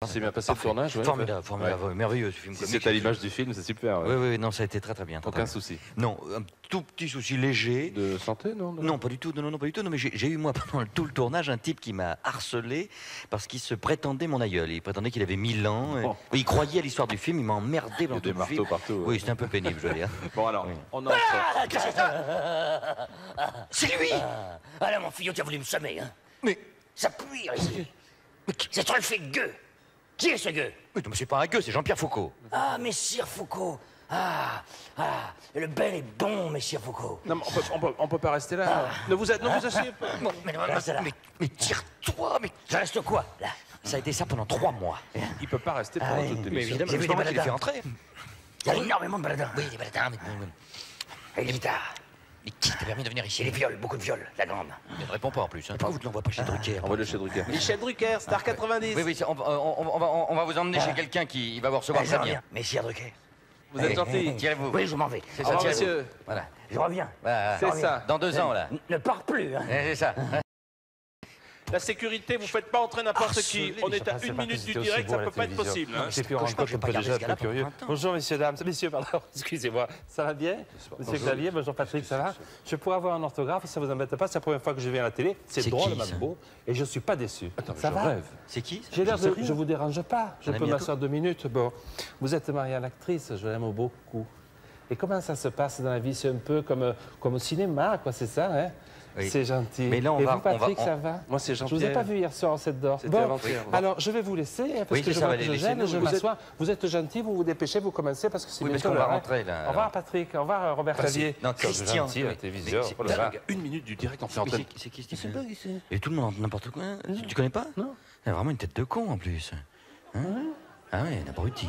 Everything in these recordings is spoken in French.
C'est bien passé le tournage, ouais. Formidable, formidable, ouais. Merveilleux ce film. Si c'est à l'image du film, c'est super. Oui, oui, non, ça a été très très bien. Aucun souci. Non, un tout petit souci léger. De santé, non? Non, pas du tout, non, pas du tout. Non, mais j'ai eu moi pendant tout le tournage un type qui m'a harcelé parce qu'il se prétendait mon aïeul. Il prétendait qu'il avait 1000 ans. Oh. Il croyait à l'histoire du film, il m'a emmerdé dans tout des le marteaux film. partout. Ouais. Oui, c'était un peu pénible, je veux dire. Bon alors, oui. on entre. C'est lui. Ah là, mon fillot, tu as voulu me semer, hein? Mais Ça pue ici. C'est trop le fait gueux. Qui est ce gueux? mais c'est pas un gueux, c'est Jean-Pierre Foucault. Ah, messire Foucault. Le bel est bon, messire Foucault. Non, mais on peut pas rester là. Ne vous asseyez pas. Bon, mais reste là. Mais tire-toi, mais Je reste quoi, là? ça a été ça pendant 3 mois. Il peut pas rester pendant oui, toute Mais l'émission. évidemment, J'ai vu c'est des pas moi qui l'ai fait baladins. entrer. Il y a énormément de baladins. Oui, des baladins, Et les guitares. mais qui t'a permis de venir Et ici? les viols, beaucoup de viols, la grande. Il ne répond pas en plus. Hein. Pourquoi vous ne l'envoie pas chez Drucker? On va le chez Drucker. Michel Drucker, Star 90. Oui, oui, on va vous emmener chez quelqu'un qui va vous recevoir Je très bien. reviens, messire Drucker. Vous êtes gentil. Tirez-vous. Oui, je m'en vais. C'est Au ça, revoir, tirez-vous. monsieur. Voilà. Je reviens. Voilà. C'est ça. Dans 2 ans, là. Ne pars plus, hein. C'est ça. La sécurité, vous faites pas entrer n'importe qui. On est à 1 minute du direct, ça peut pas être possible. Hein. J'ai pu rencontrer un peu déjà un peu curieux. Bonjour messieurs, dames. Messieurs, pardon, excusez-moi. Ça va bien? Monsieur Clavier, bonjour Patrick, ça va? Je pourrais avoir un orthographe, si ça vous embête pas, c'est la première fois que je viens à la télé. C'est C'est drôle, qui, ça beau, et je suis pas déçu. Attends, ça je va? rêve. C'est qui? J'ai l'air J'en sais de... rien. Je vous dérange pas. Je On a peux bientôt. m'asseoir 2 minutes. Bon, vous êtes Marianne, actrice, je l'aime beaucoup. Et comment ça se passe dans la vie? C'est un peu comme au cinéma, quoi, c'est ça, hein? Oui. C'est gentil. Mais là, et vous, Patrick, ça va? Moi, c'est Je vous ai Jean-Pierre. pas vu hier soir en cette d'or. C'était avant-hier. Alors, je vais vous laisser, hein, parce Oui, que c'est je ça, vois va que je les gêne, laisser, je nous. m'assois. Vous êtes gentil, vous vous dépêchez, vous commencez, parce que c'est Oui, parce bientôt qu'on va l'heure, hein. rentrer, là. Au revoir, Patrick. Au revoir, Robert Clavier. Non, Christian. gentil, la Oui. télévision. Mais Oh là là. 1 minute du direct, on fait Mais entrer. c'est qui ce type? Et tout le monde n'importe quoi. Tu connais pas? Non. Il a vraiment une tête de con en plus. Hein? Ah ouais, un abruti.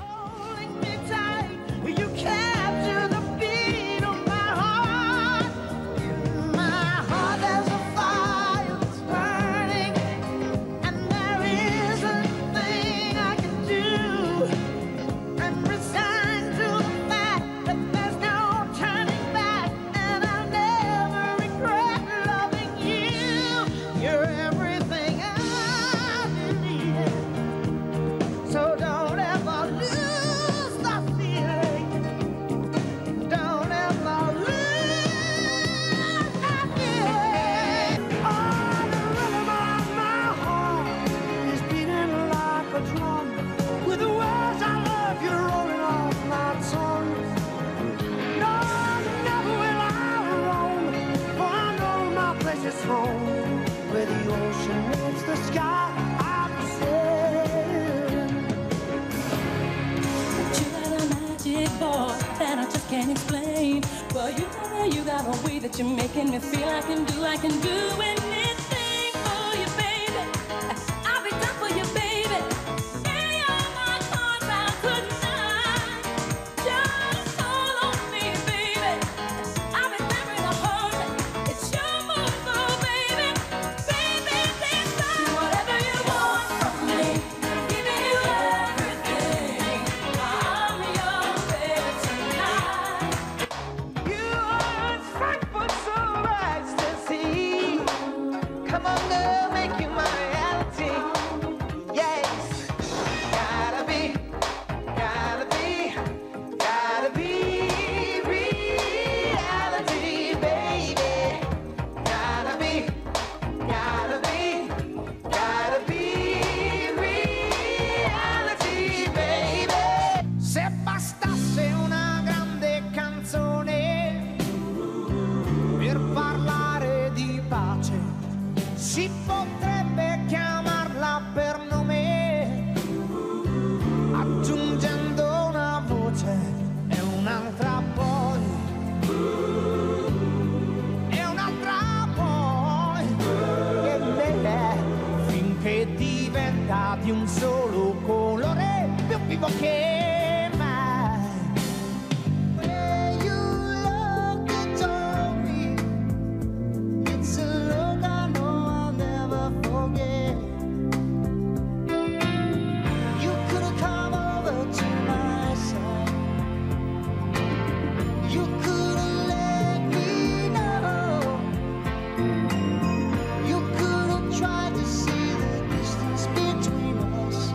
So don't ever lose the feeling. Don't ever lose the feeling. Oh, the rhythm of my heart is beating like a drum. With the words I love you rolling off my tongue. No, never will I roam, for I know my place is home. Where the ocean meets the sky, I'll be sailing. You got a magic boy that I just can't explain. Well, you know that you got a way that you're making me feel I can do anything for you, baby. I'll be done for you, baby. Any of my cards out tonight. Just hold on me, baby. I'll be there in a hurry. It's your move, oh, baby. Baby, please do whatever you want from me. Giving you everything. I'm your baby tonight. You are a Frankfurt sunrise to see. Come on, girl, make you my reality. Yes, gotta be reality, baby. Gotta be reality, baby. Se bastasse una grande canzone per parlare di pace, si potrebbe chiamarla per nome, aggiungendo una voce e un'altra poi, e un'altra poi, e beh, finché diventa di un solo colore, più vivo che mai. When you look at me, it's a look I know I'll never forget. You could have come over to my side. You could have let me know. You could have tried to see the distance between us.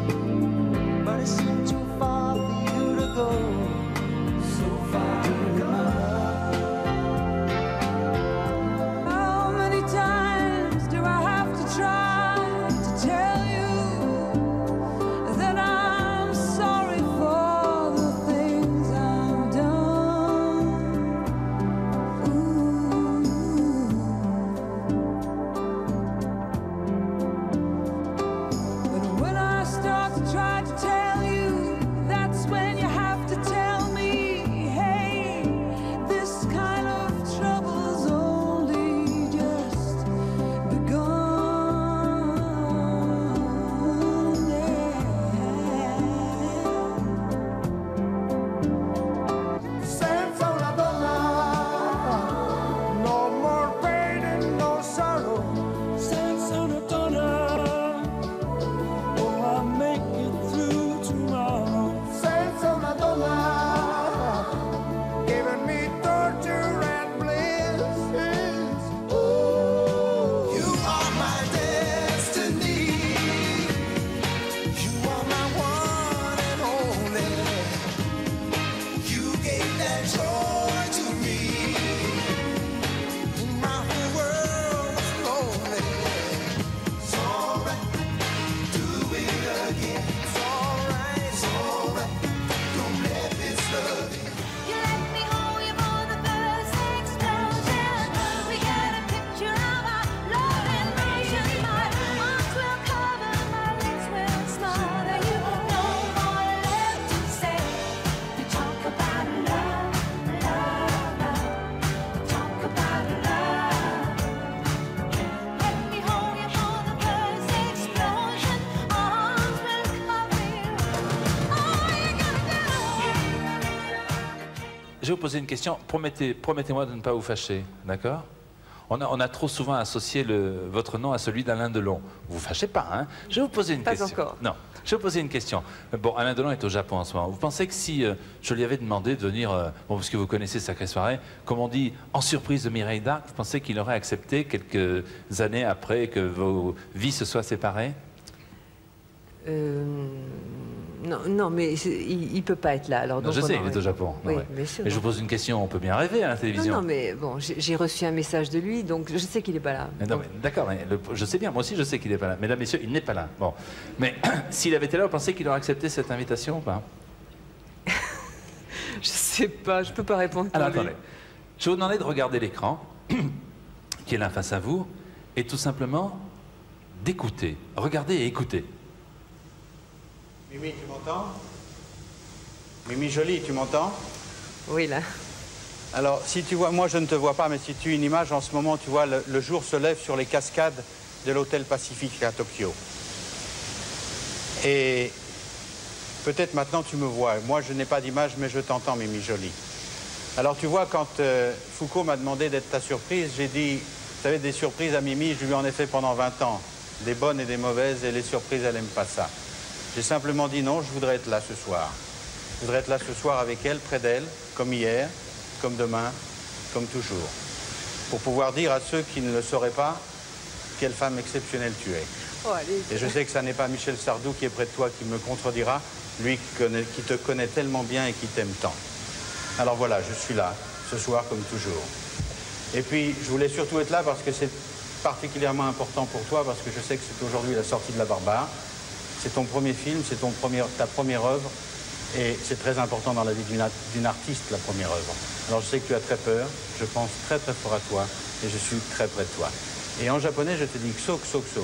je vais vous poser une question. Promettez-moi de ne pas vous fâcher, d'accord? On a trop souvent associé votre nom à celui d'Alain Delon. Vous vous fâchez pas, hein? Je vais vous poser une question. Pas encore. Non, je vais vous poser une question. Bon, Alain Delon est au Japon en ce moment. Vous pensez que si je lui avais demandé de venir, bon, parce que vous connaissez Sacrée Soirée, comme on dit, en surprise de Mireille d'Arc, vous pensez qu'il aurait accepté quelques années après que vos vies se soient séparées? Non, mais il ne peut pas être là. Alors, Non, je sais, il est au Japon. Oui, Ouais. bien sûr. Mais je vous pose une question, on peut bien rêver à la télévision. Non, mais bon, j'ai reçu un message de lui, donc je sais qu'il n'est pas là. Non, mais d'accord, je sais bien, moi aussi je sais qu'il n'est pas là. Mesdames, messieurs, il n'est pas là. Bon. Mais s'il avait été là, vous pensez qu'il aurait accepté cette invitation ou pas? Je sais pas, je peux pas répondre pour Alors lui. attendez, je vais vous demander de regarder l'écran qui est là face à vous et tout simplement d'écouter. Regardez et écoutez. Mimi, tu m'entends? Mimi jolie, tu m'entends? Oui, là. Alors, si tu vois, moi je ne te vois pas, mais si tu as une image, en ce moment, tu vois, le jour se lève sur les cascades de l'hôtel Pacifique à Tokyo. Et peut-être maintenant tu me vois. Moi, je n'ai pas d'image, mais je t'entends, Mimi jolie. Alors, tu vois, quand Foucault m'a demandé d'être ta surprise, j'ai dit, vous savez, des surprises à Mimi, je lui en ai fait pendant 20 ans. Des bonnes et des mauvaises, et les surprises, elle n'aime pas ça. J'ai simplement dit non, je voudrais être là ce soir. Je voudrais être là ce soir avec elle, près d'elle, comme hier, comme demain, comme toujours. Pour pouvoir dire à ceux qui ne le sauraient pas, quelle femme exceptionnelle tu es. Oh, allez. Et je sais que ça n'est pas Michel Sardou qui est près de toi qui me contredira, lui qui te connaît tellement bien et qui t'aime tant. Alors voilà, je suis là, ce soir comme toujours. Et puis, je voulais surtout être là parce que c'est particulièrement important pour toi, parce que je sais que c'est aujourd'hui la sortie de La Barbare. C'est ton premier film, c'est ta première œuvre, et c'est très important dans la vie d'une artiste, la première œuvre. Alors je sais que tu as très peur, je pense très très fort à toi, et je suis très près de toi. Et en japonais, je te dis kso, kso, kso.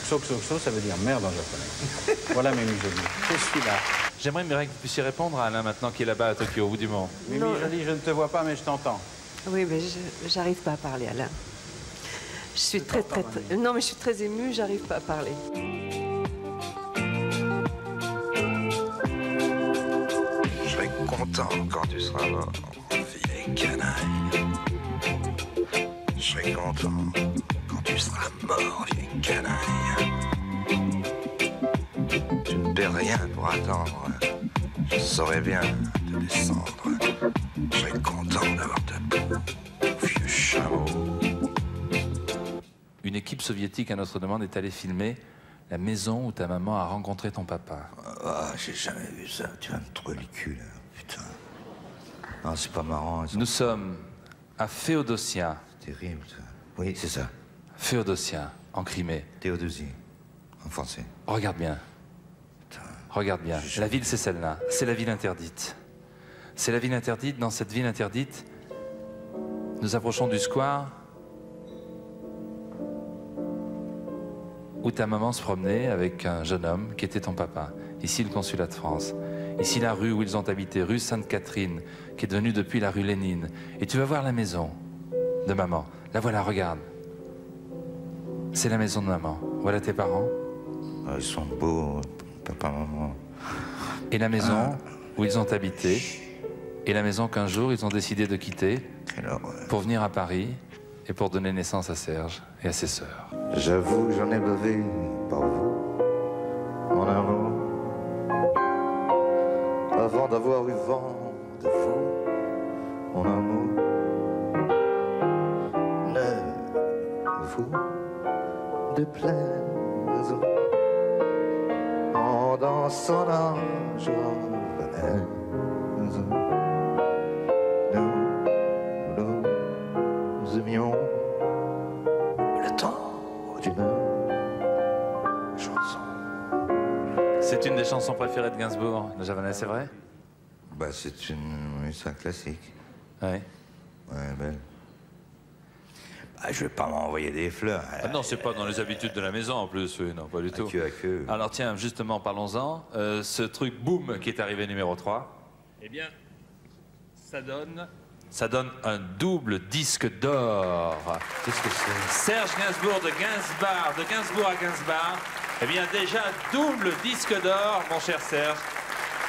Kso, kso, kso, ça veut dire merde en japonais. Voilà, Mimi Jolie, je suis là. J'aimerais que vous puissiez répondre à Alain maintenant qui est là-bas à Tokyo, au bout du monde. Mimi Jolie, je ne te vois pas, mais je t'entends. Oui, mais j'arrive pas à parler, Alain. Je suis très... Non, mais je suis très émue, j'arrive pas à parler. Je serai content quand tu seras mort, vieille canaille. Je serai content quand tu seras mort, vieille canaille. Tu ne perds rien pour attendre. Je saurais bien te descendre. Je serai content d'avoir ta peau, vieux chameau. Une équipe soviétique, à notre demande, est allée filmer la maison où ta maman a rencontré ton papa. Ah, j'ai jamais vu ça. Tu vas me trouver le cul, là. Putain. Non, c'est pas marrant. Nous sommes à Féodosia. C'est terrible, ça. Oui, c'est ça. Féodosia, en Crimée. Théodosie, en français. Regarde bien. Putain. Regarde bien. La ville, c'est celle-là. C'est la ville interdite. C'est la ville interdite. Dans cette ville interdite, nous approchons du square où ta maman se promenait avec un jeune homme qui était ton papa. Ici, le consulat de France. Ici, la rue où ils ont habité, rue Sainte-Catherine, qui est devenue depuis la rue Lénine. Et tu vas voir la maison de maman. La voilà, regarde. C'est la maison de maman. Voilà tes parents. Ah, ils sont beaux, papa, maman. Et la maison où ils ont habité. Et la maison qu'un jour, ils ont décidé de quitter pour venir à Paris et pour donner naissance à Serge et à ses sœurs. J'avoue, j'en ai bavé par vous, mon amour. Avant d'avoir eu vent de vous, mon amour. Ne vous déplaise en dansant la javanaise. Nous aimions le temps d'une chanson. C'est une des chansons préférées de Gainsbourg, le Javanais, c'est vrai? Bah, c'est un classique. Oui. Ouais, belle. Bah, je vais pas m'envoyer des fleurs. Ah non, c'est pas dans les habitudes de la maison en plus, oui, non, pas du tout. À queue. Alors tiens, justement, parlons-en. Ce truc boom qui est arrivé numéro 3, eh bien, ça donne un double disque d'or. Qu'est-ce que c'est? Serge Gainsbourg de Gainsbourg à Gainsbar. Eh bien, déjà, double disque d'or, mon cher Serge.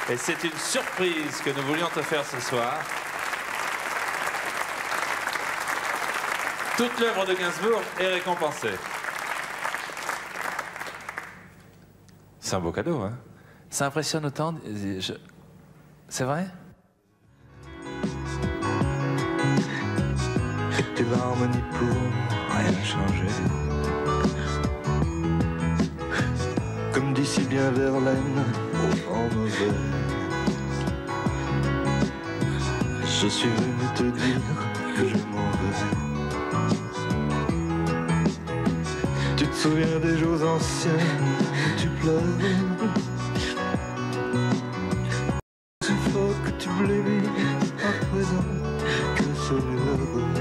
Et c'est une surprise que nous voulions te faire ce soir. Toute l'œuvre de Gainsbourg est récompensée. C'est un beau cadeau, hein? Ça impressionne autant. C'est vrai? Et l'harmonie pour rien changer. Comme dit si bien Verlaine, au vent mauvais. Je suis venu te dire que je m'en vais. Tu te souviens des jours anciens où tu pleurais. C'est fort que tu blêmis à présent que c'est heureux.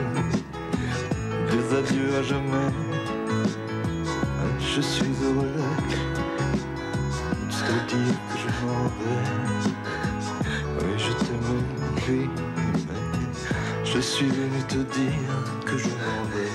Des adieux à jamais. Je suis heureux de te dire que je m'en vais. Oui, je t'aime, oui, mais je suis venu te dire que je m'en vais.